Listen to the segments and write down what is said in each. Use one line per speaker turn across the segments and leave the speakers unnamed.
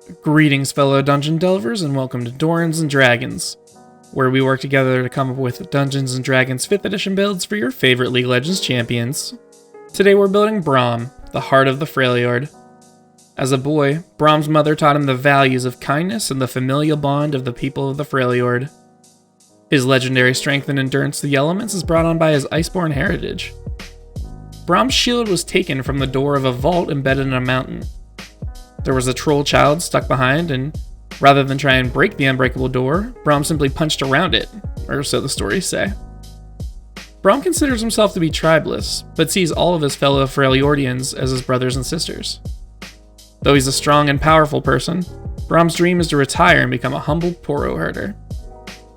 Greetings, fellow dungeon delvers, and welcome to DORAN'S and Dragons, where we work together to come up with Dungeons and Dragons 5th edition builds for your favorite League of Legends champions. Today we're building Braum, the heart of the Freljord. As a boy, Braum's mother taught him the values of kindness and the familial bond of the people of the Freljord. His legendary strength and endurance to the elements is brought on by his iceborne heritage. Braum's shield was taken from the door of a vault embedded in a mountain. There was a troll child stuck behind, and rather than try and break the unbreakable door, Braum simply punched around it, or so the stories say. Braum considers himself to be tribeless, but sees all of his fellow Freljordians as his brothers and sisters. Though he's a strong and powerful person, Braum's dream is to retire and become a humble poro herder.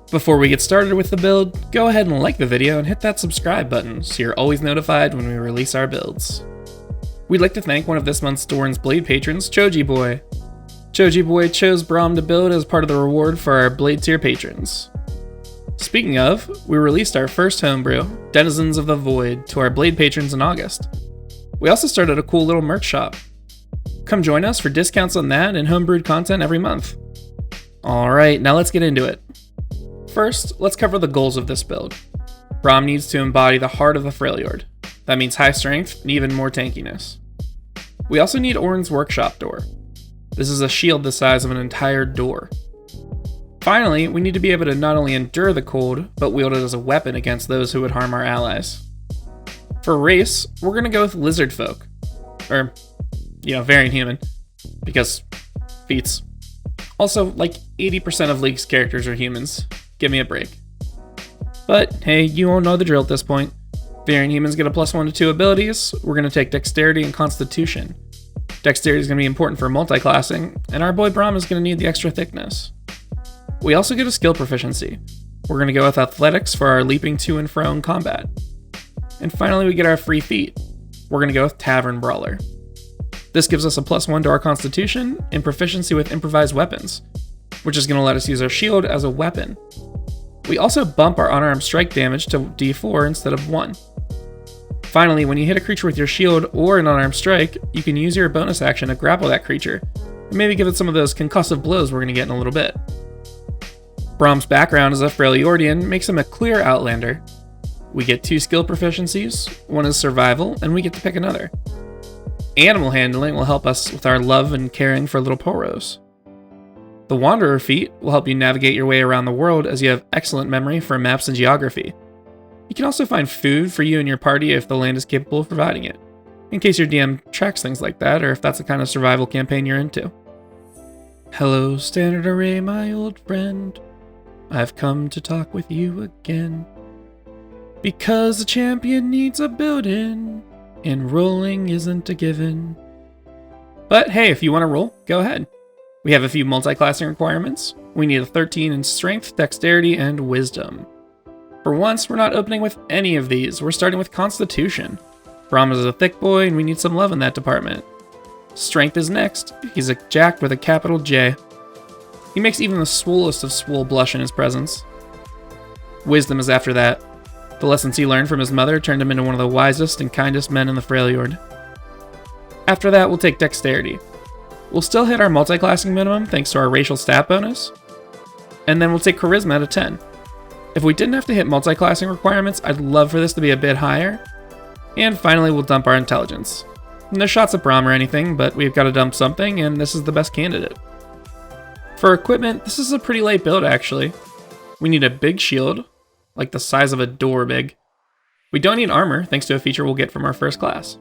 Before we get started with the build, go ahead and like the video and hit that subscribe button so you're always notified when we release our builds. We'd like to thank one of this month's DORAN'S Blade patrons, Choji Boy. Choji Boy chose Braum to build as part of the reward for our Blade tier patrons. Speaking of, we released our first homebrew, Denizens of the Void, to our Blade patrons in August. We also started a cool little merch shop. Come join us for discounts on that and homebrewed content every month. Alright, now let's get into it. First, let's cover the goals of this build. Braum needs to embody the heart of the Freljord. That means high strength and even more tankiness. We also need Orin's workshop door. This is a shield the size of an entire door. Finally, we need to be able to not only endure the cold, but wield it as a weapon against those who would harm our allies. For race, we're going to go with lizard folk. Or, variant human. Because feats. Also, like 80% of League's characters are humans. Give me a break. But hey, you all know the drill at this point. Variant humans get a +1 to 2 abilities. We're going to take Dexterity and Constitution. Dexterity is going to be important for multi-classing, and our boy Braum is going to need the extra thickness. We also get a skill proficiency. We're going to go with Athletics for our leaping to and fro in combat. And finally, we get our free feat. We're going to go with Tavern Brawler. This gives us a +1 to our Constitution and proficiency with improvised weapons, which is going to let us use our shield as a weapon. We also bump our unarmed strike damage to D4 instead of 1. Finally, when you hit a creature with your shield or an unarmed strike, you can use your bonus action to grapple that creature, and maybe give it some of those concussive blows we're going to get in a little bit. Braum's background as a Freljordian makes him a clear Outlander. We get 2 skill proficiencies, one is survival, and we get to pick another. Animal handling will help us with our love and caring for little poros. The Wanderer feat will help you navigate your way around the world as you have excellent memory for maps and geography. You can also find food for you and your party if the land is capable of providing it, in case your DM tracks things like that, or if that's the kind of survival campaign you're into. Hello, Standard Array, my old friend. I've come to talk with you again. Because a champion needs a building, and rolling isn't a given. But hey, if you want to roll, go ahead. We have a few multi-classing requirements. We need a 13 in Strength, Dexterity, and Wisdom. For once, we're not opening with any of these. We're starting with Constitution. Braum is a thick boy, and we need some love in that department. Strength is next. He's a jack with a capital J. He makes even the swollest of swole blush in his presence. Wisdom is after that. The lessons he learned from his mother turned him into one of the wisest and kindest men in the Freljord. After that, we'll take Dexterity. We'll still hit our multi-classing minimum thanks to our racial stat bonus, and then we'll take Charisma at a 10. If we didn't have to hit multi-classing requirements, I'd love for this to be a bit higher. And finally, we'll dump our Intelligence. No shots at Braum or anything, but we've got to dump something, and this is the best candidate. For equipment, this is a pretty light build actually. We need a big shield, like the size of a door big. We don't need armor, thanks to a feature we'll get from our first class.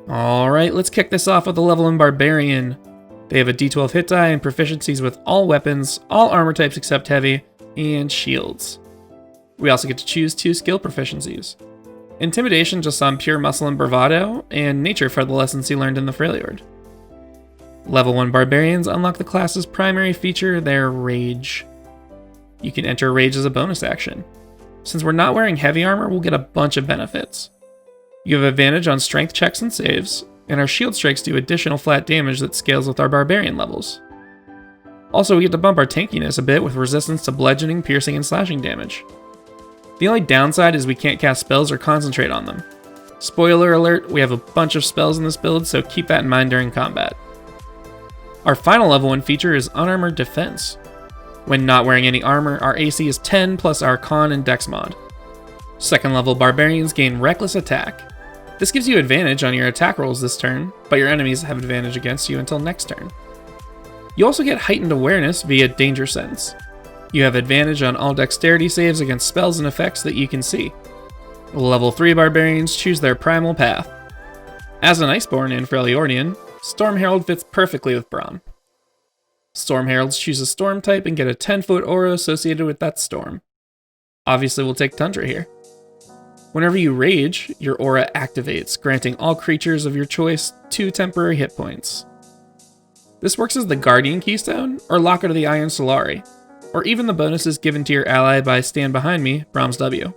Alright, let's kick this off with a level in Barbarian. They have a D12 hit die and proficiencies with all weapons, all armor types except heavy, and shields. We also get to choose 2 skill proficiencies. Intimidation just on pure muscle and bravado, and nature for the lessons he learned in the Freljord. Level 1 Barbarians unlock the class's primary feature, their Rage. You can enter Rage as a bonus action. Since we're not wearing heavy armor, we'll get a bunch of benefits. You have advantage on strength checks and saves, and our shield strikes do additional flat damage that scales with our Barbarian levels. Also, we get to bump our tankiness a bit with resistance to bludgeoning, piercing, and slashing damage. The only downside is we can't cast spells or concentrate on them. Spoiler alert, we have a bunch of spells in this build, so keep that in mind during combat. Our final level 1 feature is Unarmored Defense. When not wearing any armor, our AC is 10 plus our Con and Dex mod. Second level Barbarians gain Reckless Attack. This gives you advantage on your attack rolls this turn, but your enemies have advantage against you until next turn. You also get Heightened Awareness via Danger Sense. You have advantage on all dexterity saves against spells and effects that you can see. Level 3 Barbarians choose their Primal Path. As an Iceborn in Freljordian, Storm Herald fits perfectly with Braum. Storm Heralds choose a storm type and get a 10-foot aura associated with that storm. Obviously we'll take Tundra here. Whenever you rage, your aura activates, granting all creatures of your choice 2 temporary hit points. This works as the Guardian Keystone, or Locket of the Iron Solari, or even the bonuses given to your ally by Stand Behind Me, Braum's W.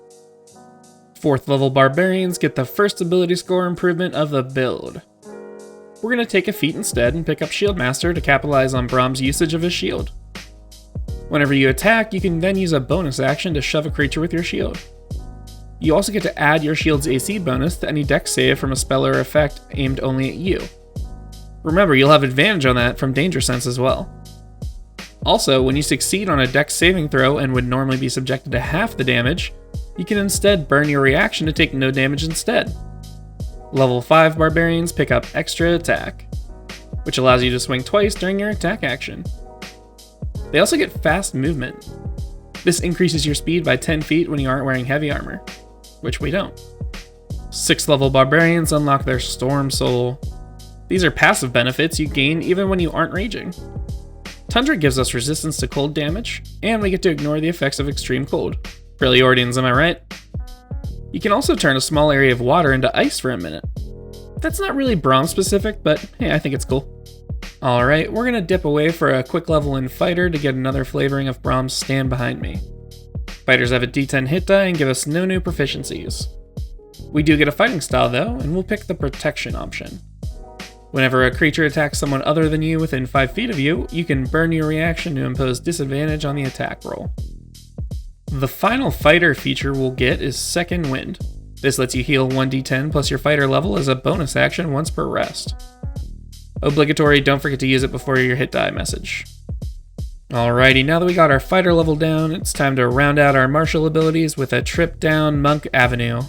4th level Barbarians get the first ability score improvement of the build. We're going to take a feat instead and pick up Shieldmaster to capitalize on Braum's usage of his shield. Whenever you attack, you can then use a bonus action to shove a creature with your shield. You also get to add your shield's AC bonus to any dex save from a spell or effect aimed only at you. Remember, you'll have advantage on that from Danger Sense as well. Also, when you succeed on a dex saving throw and would normally be subjected to half the damage, you can instead burn your reaction to take no damage instead. Level 5 Barbarians pick up Extra Attack, which allows you to swing twice during your attack action. They also get Fast Movement. This increases your speed by 10 feet when you aren't wearing heavy armor, which we don't. 6th level Barbarians unlock their Storm Soul. These are passive benefits you gain even when you aren't raging. Tundra gives us resistance to cold damage, and we get to ignore the effects of extreme cold. Freljordians, am I right? You can also turn a small area of water into ice for a minute. That's not really Braum specific, but hey, I think it's cool. Alright, we're gonna dip away for a quick level in Fighter to get another flavoring of Braum's Stand Behind Me. Fighters have a D10 hit die and give us no new proficiencies. We do get a fighting style though, and we'll pick the Protection option. Whenever a creature attacks someone other than you within 5 feet of you, you can burn your reaction to impose disadvantage on the attack roll. The final fighter feature we'll get is Second Wind. This lets you heal 1d10 plus your fighter level as a bonus action once per rest. Obligatory, don't forget to use it before your hit die message. Alrighty, now that we got our fighter level down, it's time to round out our martial abilities with a trip down Monk Avenue.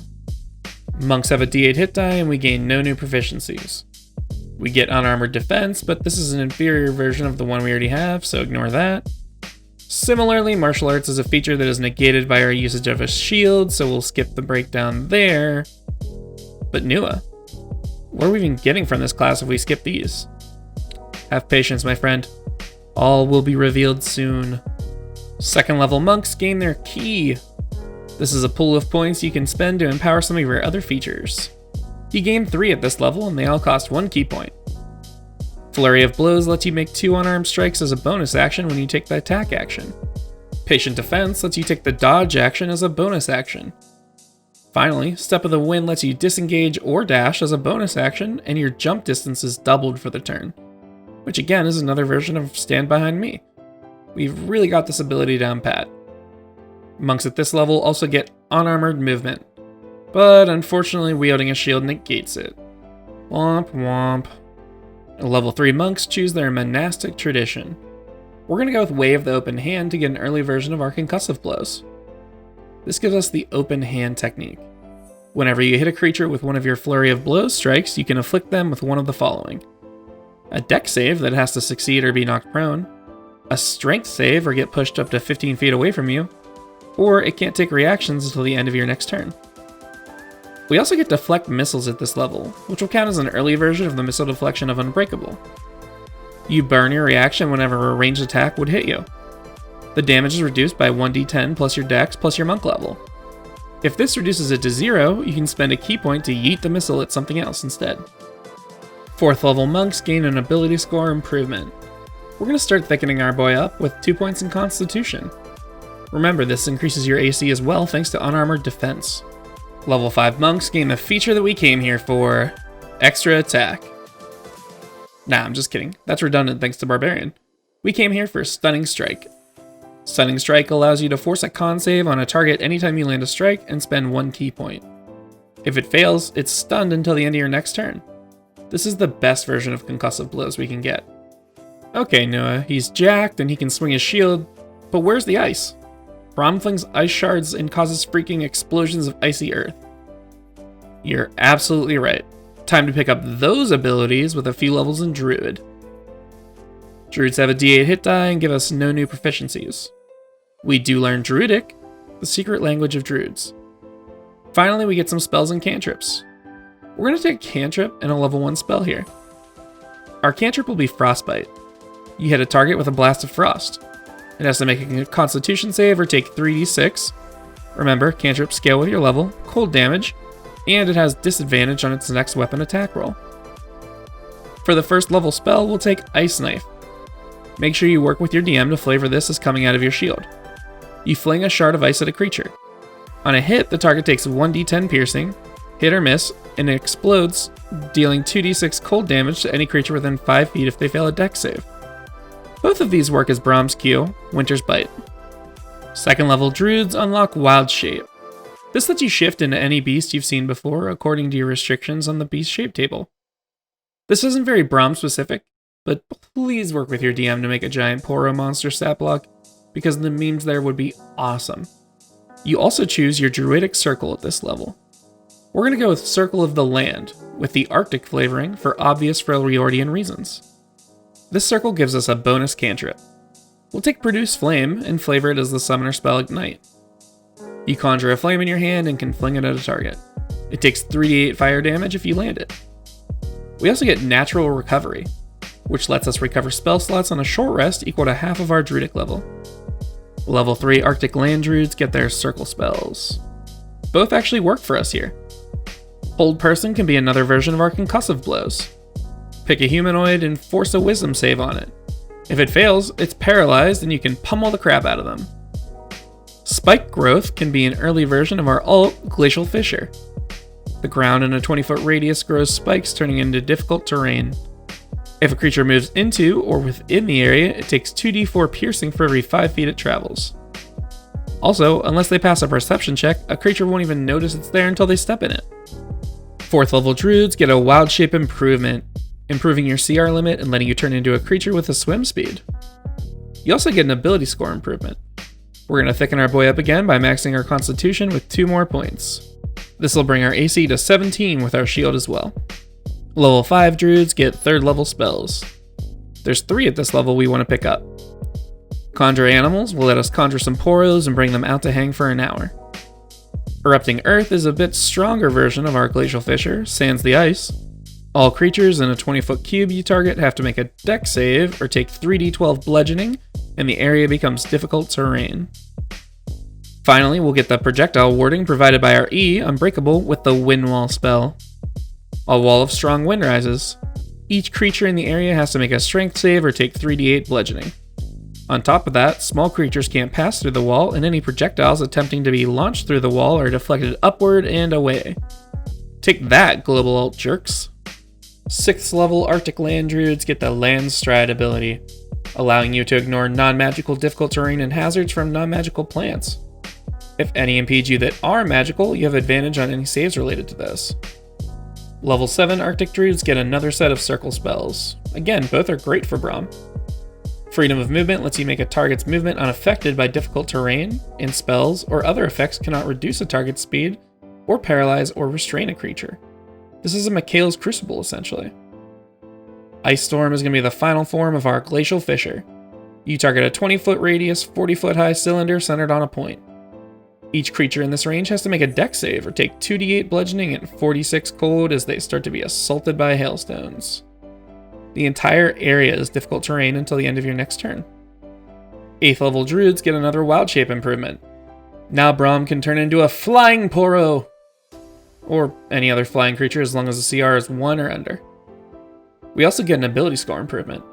Monks have a d8 hit die and we gain no new proficiencies. We get Unarmored Defense, but this is an inferior version of the one we already have, so ignore that. Similarly, Martial Arts is a feature that is negated by our usage of a shield, so we'll skip the breakdown there. But Nua, what are we even getting from this class if we skip these? Have patience, my friend. All will be revealed soon. Second level monks gain their Key. This is a pool of points you can spend to empower some of your other features. You gain 3 at this level, and they all cost 1 key point. Flurry of Blows lets you make 2 unarmed strikes as a bonus action when you take the attack action. Patient Defense lets you take the dodge action as a bonus action. Finally, Step of the Wind lets you disengage or dash as a bonus action, and your jump distance is doubled for the turn, which again is another version of Stand Behind Me. We've really got this ability down pat. Monks at this level also get unarmored movement, but unfortunately wielding a shield negates it. Womp womp. Level 3 monks choose their monastic tradition. We're going to go with Wave the Open Hand to get an early version of our concussive blows. This gives us the open hand technique. Whenever you hit a creature with one of your Flurry of Blows strikes, you can afflict them with one of the following: a dex save that has to succeed or be knocked prone, a strength save or get pushed up to 15 feet away from you, or it can't take reactions until the end of your next turn. We also get Deflect Missiles at this level, which will count as an early version of the missile deflection of Unbreakable. You burn your reaction whenever a ranged attack would hit you. The damage is reduced by 1d10 plus your dex plus your monk level. If this reduces it to 0, you can spend a key point to yeet the missile at something else instead. 4th level monks gain an ability score improvement. We're going to start thickening our boy up with 2 points in Constitution. Remember, this increases your AC as well thanks to Unarmored Defense. Level 5 monks gain the feature that we came here for: Extra Attack. Nah, I'm just kidding. That's redundant thanks to Barbarian. We came here for Stunning Strike. Stunning Strike allows you to force a con save on a target anytime you land a strike and spend 1 key point. If it fails, it's stunned until the end of your next turn. This is the best version of concussive blows we can get. Okay, Noah, he's jacked and he can swing his shield, but where's the ice? Braum flings ice shards and causes freaking explosions of icy earth. You're absolutely right. Time to pick up those abilities with a few levels in Druid. Druids have a D8 hit die and give us no new proficiencies. We do learn Druidic, the secret language of druids. Finally, we get some spells and cantrips. We're going to take a cantrip and a level 1 spell here. Our cantrip will be Frostbite. You hit a target with a blast of frost. It has to make a constitution save or take 3d6. Remember, cantrips scale with your level, cold damage, and it has disadvantage on its next weapon attack roll. For the first level spell, we'll take Ice Knife. Make sure you work with your DM to flavor this as coming out of your shield. You fling a shard of ice at a creature. On a hit, the target takes 1d10 piercing, hit or miss, and it explodes, dealing 2d6 cold damage to any creature within 5 feet if they fail a dex save. Both of these work as Braum's Q, Winter's Bite. Second level druids unlock Wild Shape. This lets you shift into any beast you've seen before according to your restrictions on the beast shape table. This isn't very Braum specific, but please work with your DM to make a giant Poro monster stat block, because the memes there would be awesome. You also choose your druidic circle at this level. We're going to go with Circle of the Land, with the Arctic flavoring for obvious Freljordian reasons. This circle gives us a bonus cantrip. We'll take Produce Flame and flavor it as the summoner spell Ignite. You conjure a flame in your hand and can fling it at a target. It takes 3d8 fire damage if you land it. We also get Natural Recovery, which lets us recover spell slots on a short rest equal to half of our druidic level. Level 3 Arctic Land Druids get their circle spells. Both actually work for us here. Hold Person can be another version of our Concussive Blows. Pick a humanoid and force a wisdom save on it. If it fails, it's paralyzed and you can pummel the crap out of them. Spike Growth can be an early version of our ult, Glacial Fissure. The ground in a 20-foot radius grows spikes, turning into difficult terrain. If a creature moves into or within the area, it takes 2d4 piercing for every 5 feet it travels. Also, unless they pass a perception check, a creature won't even notice it's there until they step in it. 4th level druids get a Wild Shape improvement, improving your CR limit and letting you turn into a creature with a swim speed. You also get an ability score improvement. We're going to thicken our boy up again by maxing our constitution with 2 more points. This will bring our AC to 17 with our shield as well. Level 5 druids get 3rd level spells. There's 3 at this level we want to pick up. Conjure Animals will let us conjure some Poros and bring them out to hang for an hour. Erupting Earth is a bit stronger version of our Glacial Fissure, sans the ice. All creatures in a 20-foot cube you target have to make a dex save or take 3d12 bludgeoning, and the area becomes difficult terrain. Finally, we'll get the projectile warding provided by our E, Unbreakable, with the Wind Wall spell. A wall of strong wind rises. Each creature in the area has to make a strength save or take 3d8 bludgeoning. On top of that, small creatures can't pass through the wall, and any projectiles attempting to be launched through the wall are deflected upward and away. Take that, global alt jerks. 6th level Arctic Land Druids get the Land Stride ability, allowing you to ignore non-magical difficult terrain and hazards from non-magical plants. If any impede you that are magical, you have advantage on any saves related to this. Level 7 Arctic Druids get another set of circle spells. Again, both are great for Braum. Freedom of Movement lets you make a target's movement unaffected by difficult terrain, and spells or other effects cannot reduce a target's speed, or paralyze or restrain a creature. This is a Mikhail's Crucible, essentially. Ice Storm is going to be the final form of our Glacial Fissure. You target a 20-foot radius, 40-foot high cylinder centered on a point. Each creature in this range has to make a dex save or take 2d8 bludgeoning and 46 cold as they start to be assaulted by hailstones. The entire area is difficult terrain until the end of your next turn. 8th level druids get another Wild Shape improvement. Now Braum can turn into a Flying Poro! Or any other flying creature as long as the CR is 1 or under. We also get an ability score improvement.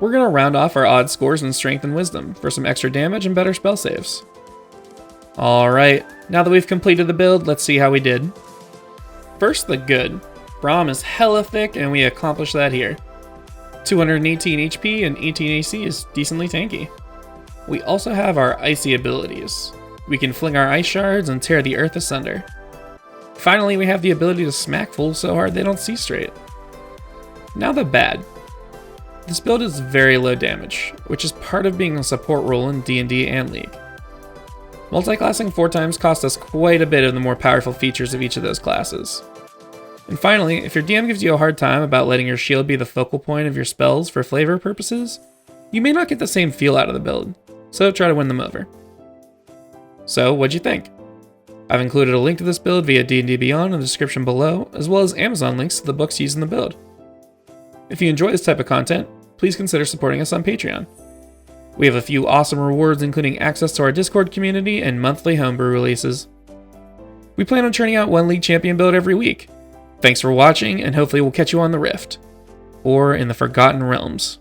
We're going to round off our odd scores in Strength and Wisdom for some extra damage and better spell saves. Alright, now that we've completed the build, let's see how we did. First, the good. Braum is hella thick, and we accomplished that here. 218 HP and 18 AC is decently tanky. We also have our icy abilities. We can fling our ice shards and tear the earth asunder. Finally, we have the ability to smack fools so hard they don't see straight. Now the bad. This build is very low damage, which is part of being a support role in D&D and League. Multiclassing 4 times costs us quite a bit of the more powerful features of each of those classes. And finally, if your DM gives you a hard time about letting your shield be the focal point of your spells for flavor purposes, you may not get the same feel out of the build, so try to win them over. So, what'd you think? I've included a link to this build via D&D Beyond in the description below, as well as Amazon links to the books used in the build. If you enjoy this type of content, please consider supporting us on Patreon. We have a few awesome rewards, including access to our Discord community and monthly homebrew releases. We plan on churning out one League Champion build every week. Thanks for watching, and hopefully we'll catch you on the Rift, or in the Forgotten Realms.